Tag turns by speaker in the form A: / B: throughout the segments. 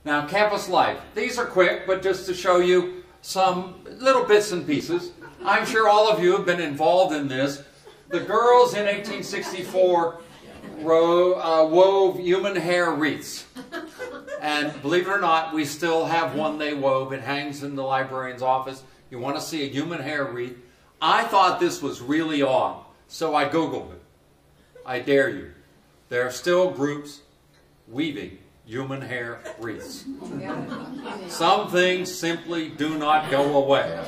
A: Now, campus life. These are quick, but just to show you some little bits and pieces. I'm sure all of you have been involved in this. The girls in 1864 wove human hair wreaths. And believe it or not, we still have one they wove. It hangs in the librarian's office. You want to see a human hair wreath? I thought this was really odd, so I Googled it. I dare you. There are still groups weaving human hair wreaths. Some things simply do not go away,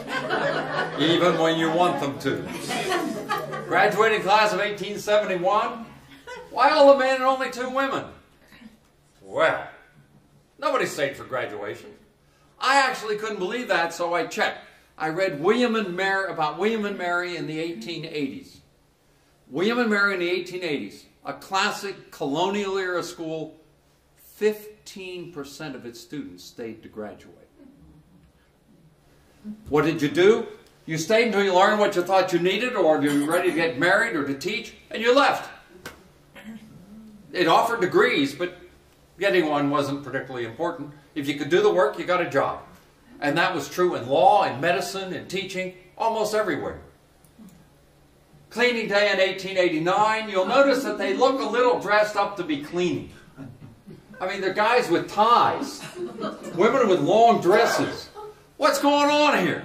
A: even when you want them to. Graduating class of 1871. Why all the men and only 2 women? Well, nobody stayed for graduation. I actually couldn't believe that, so I checked. I read about William and Mary in the 1880s. William and Mary in the 1880s, a classic colonial-era school, 15% of its students stayed to graduate. What did you do? You stayed until you learned what you thought you needed, or you were ready to get married or to teach, and you left. It offered degrees, but getting one wasn't particularly important. If you could do the work, you got a job. And that was true in law, in medicine, in teaching, almost everywhere. Cleaning day in 1889, you'll notice that they look a little dressed up to be cleaning. I mean, they're guys with ties, women with long dresses. What's going on here?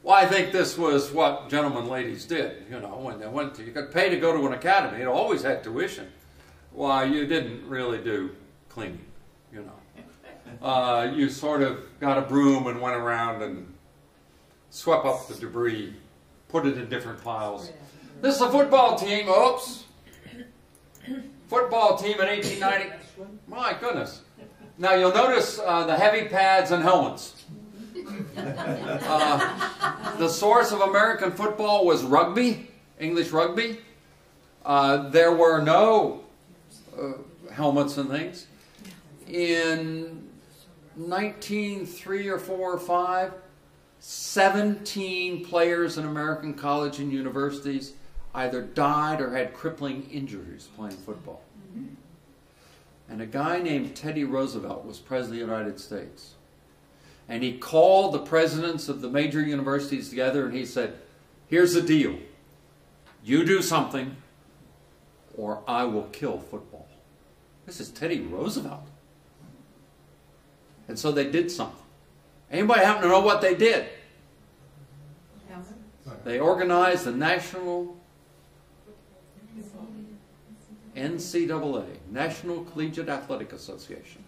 A: Well, I think this was what gentlemen ladies did, you know, when they went to, you could pay to go to an academy. It always had tuition. Why, you didn't really do cleaning, you know. You sort of got a broom and went around and swept up the debris, put it in different piles. This is a football team, oops. Football team in 1890. My goodness. Now you'll notice the heavy pads and helmets. The source of American football was rugby, English rugby. There were no helmets and things. In 1903 or 4 or 5, 17 players in American college and universities either died or had crippling injuries playing football. And a guy named Teddy Roosevelt was president of the United States. And he called the presidents of the major universities together and he said, here's the deal. You do something or I will kill football. This is Teddy Roosevelt. And so they did something. Anybody happen to know what they did? They organized the National NCAA, National Collegiate Athletic Association,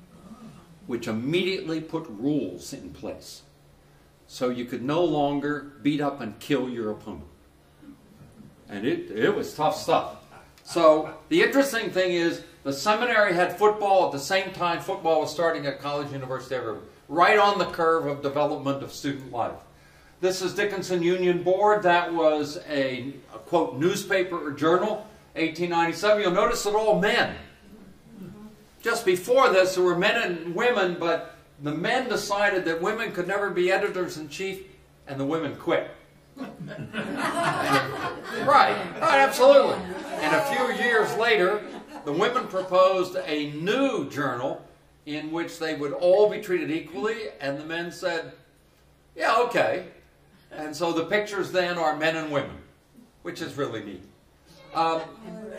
A: which immediately put rules in place so you could no longer beat up and kill your opponent. And it was tough stuff. So the interesting thing is the seminary had football at the same time football was starting at college, university, everywhere, right on the curve of development of student life. This is Dickinson Union Board. That was a quote, newspaper or journal, 1897. You'll notice they're all men. Just before this, there were men and women, but the men decided that women could never be editors-in-chief, and the women quit. Right, absolutely. And a few years later, the women proposed a new journal in which they would all be treated equally, and the men said, yeah, okay. And so the pictures then are men and women, which is really neat.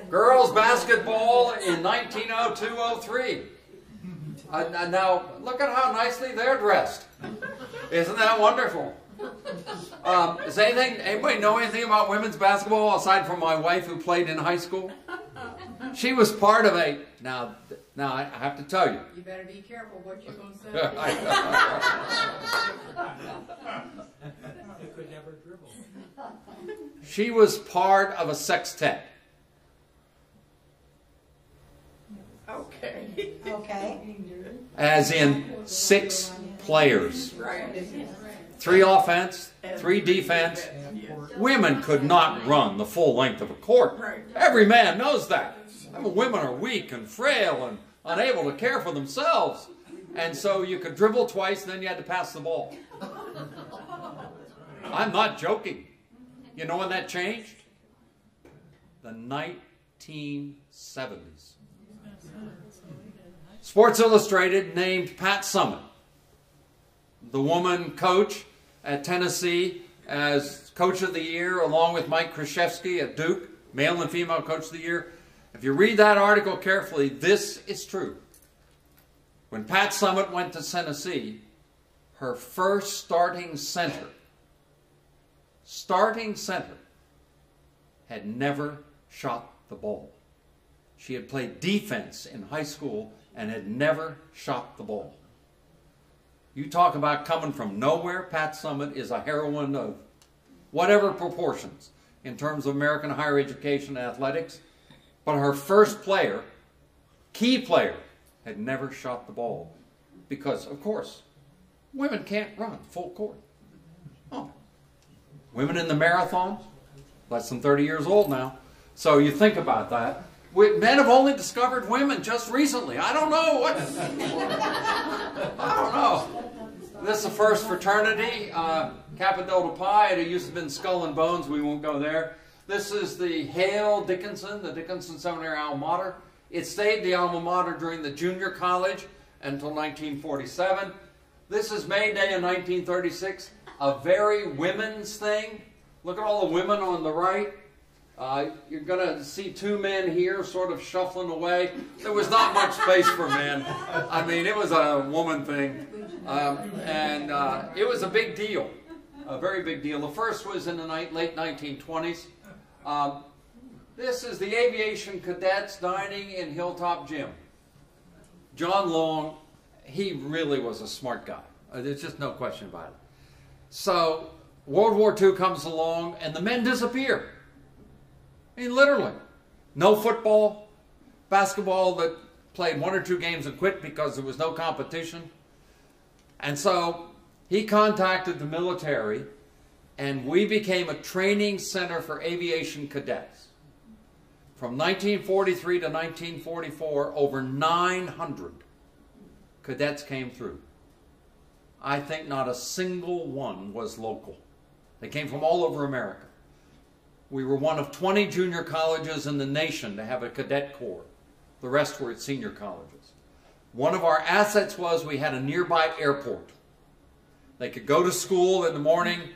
A: Girls basketball in 1902-03. Now, look at how nicely they're dressed. Isn't that wonderful? Does anybody know anything about women's basketball aside from my wife who played in high school? She was part of a... Now I have to tell you.
B: You better be careful what you're going to say.
C: You could never dribble.
A: She was part of a sextet.
B: Okay.
D: Okay.
A: As in 6 players.
B: Right.
A: 3 offense, 3 defense. Women could not run the full length of a court. Every man knows that. I mean, women are weak and frail and unable to care for themselves. And so you could dribble twice and then you had to pass the ball. I'm not joking. You know when that changed? The 1970s. Sports Illustrated named Pat Summitt, the woman coach at Tennessee, as Coach of the Year, along with Mike Krzyzewski at Duke, male and female Coach of the Year. If you read that article carefully, this is true. When Pat Summitt went to Tennessee, her first starting center, had never shot the ball. She had played defense in high school and had never shot the ball. You talk about coming from nowhere, Pat Summitt is a heroine of whatever proportions in terms of American higher education and athletics. But her first player, key player, had never shot the ball. Because, of course, women can't run full court. Oh. Women in the marathon, less than 30 years old now. So you think about that. Men have only discovered women just recently. I don't know. I don't know. This is the first fraternity, Kappa Delta Pi. It used to have been Skull and Bones. We won't go there. This is the Hale Dickinson, the Dickinson Seminary alma mater. It stayed the alma mater during the junior college until 1947. This is May Day in 1936, a very women's thing. Look at all the women on the right. You're going to see two men here sort of shuffling away. There was not much space for men. I mean, it was a woman thing. And it was a big deal, a very big deal. The first was in the late 1920s. This is the Aviation Cadets dining in Hilltop Gym. John Long, he really was a smart guy. There's just no question about it. So World War II comes along and the men disappear. I mean, literally. No football, basketball that played 1 or 2 games and quit because there was no competition. And so he contacted the military and we became a training center for aviation cadets. From 1943 to 1944, over 900 cadets came through. I think not a single one was local. They came from all over America. We were one of 20 junior colleges in the nation to have a cadet corps. The rest were at senior colleges. One of our assets was we had a nearby airport. They could go to school in the morning,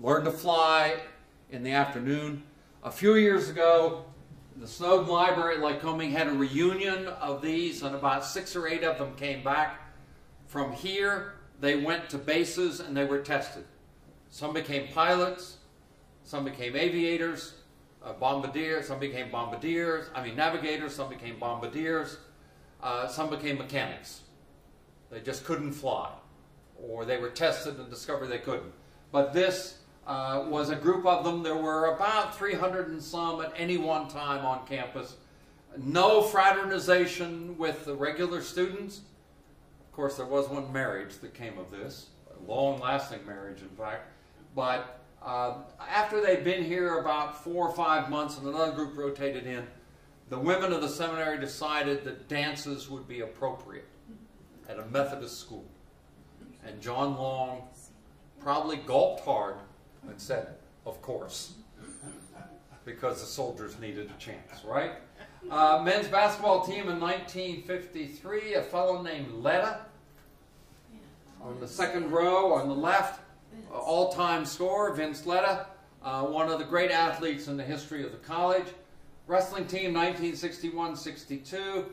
A: learn to fly in the afternoon. A few years ago, the Snowden Library at Lycoming had a reunion of these, and about 6 or 8 of them came back. From here, they went to bases and they were tested. Some became pilots, some became aviators, bombardiers, some became navigators, some became bombardiers, some became mechanics. They just couldn't fly, or they were tested and discovered they couldn't. But this was a group of them. There were about 300 and some at any one time on campus. No fraternization with the regular students. Of course, there was one marriage that came of this, a long-lasting marriage, in fact. But after they'd been here about 4 or 5 months and another group rotated in, the women of the seminary decided that dances would be appropriate at a Methodist school. And John Long probably gulped hard and said, of course, because the soldiers needed a chance, right? Men's basketball team in 1953, a fellow named Letta on the second row on the left, all-time scorer, Vince Letta, one of the great athletes in the history of the college. Wrestling team, 1961-62,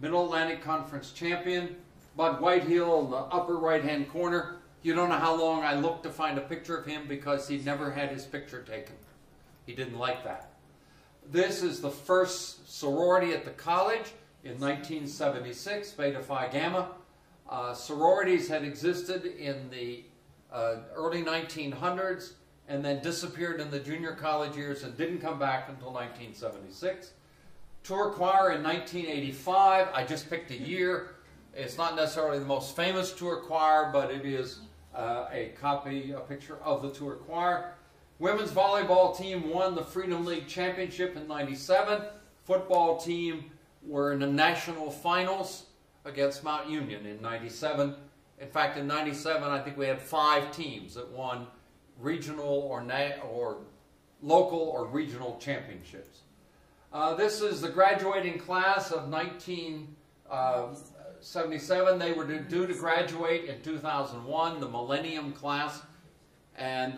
A: Middle Atlantic Conference champion. Bud Whitehill in the upper right-hand corner. You don't know how long I looked to find a picture of him because he never had his picture taken. He didn't like that. This is the first sorority at the college in 1976, Beta Phi Gamma. Sororities had existed in the early 1900s and then disappeared in the junior college years and didn't come back until 1976. Tour choir in 1985. I just picked a year. It's not necessarily the most famous tour choir, but it is a picture of the tour choir. Women's volleyball team won the Freedom League Championship in '97. Football team were in the national finals against Mount Union in '97. In fact, in '97, I think we had 5 teams that won regional or local or regional championships. This is the graduating class of 77, they were due to graduate in 2001, the Millennium class. And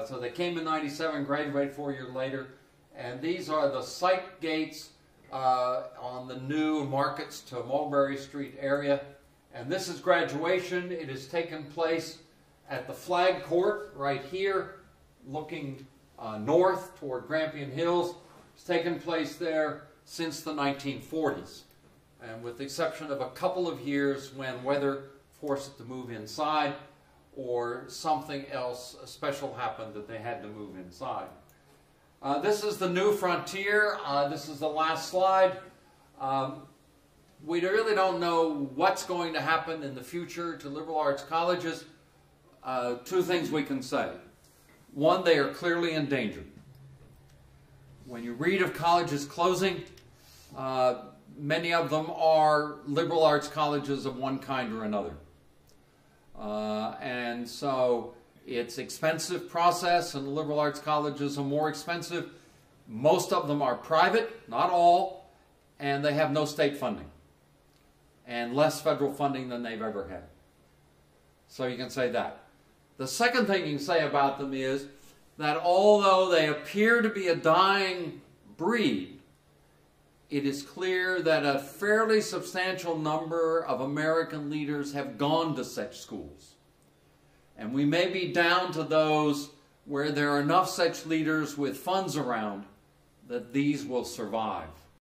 A: so they came in 97, graduated 4 years later. And these are the sight gates on the new Markets to Mulberry Street area. And this is graduation. It has taken place at the Flag Court right here, looking north toward Grampian Hills. It's taken place there since the 1940s. And with the exception of a couple of years when weather forced it to move inside or something else special happened that they had to move inside. This is the new frontier. This is the last slide. We really don't know what's going to happen in the future to liberal arts colleges. Two things we can say. One, they are clearly endangered. When you read of colleges closing, many of them are liberal arts colleges of one kind or another. And so it's an expensive process, and the liberal arts colleges are more expensive. Most of them are private, not all, and they have no state funding and less federal funding than they've ever had. So you can say that. The second thing you can say about them is that although they appear to be a dying breed, it is clear that a fairly substantial number of American leaders have gone to such schools. And we may be down to those where there are enough such leaders with funds around that these will survive.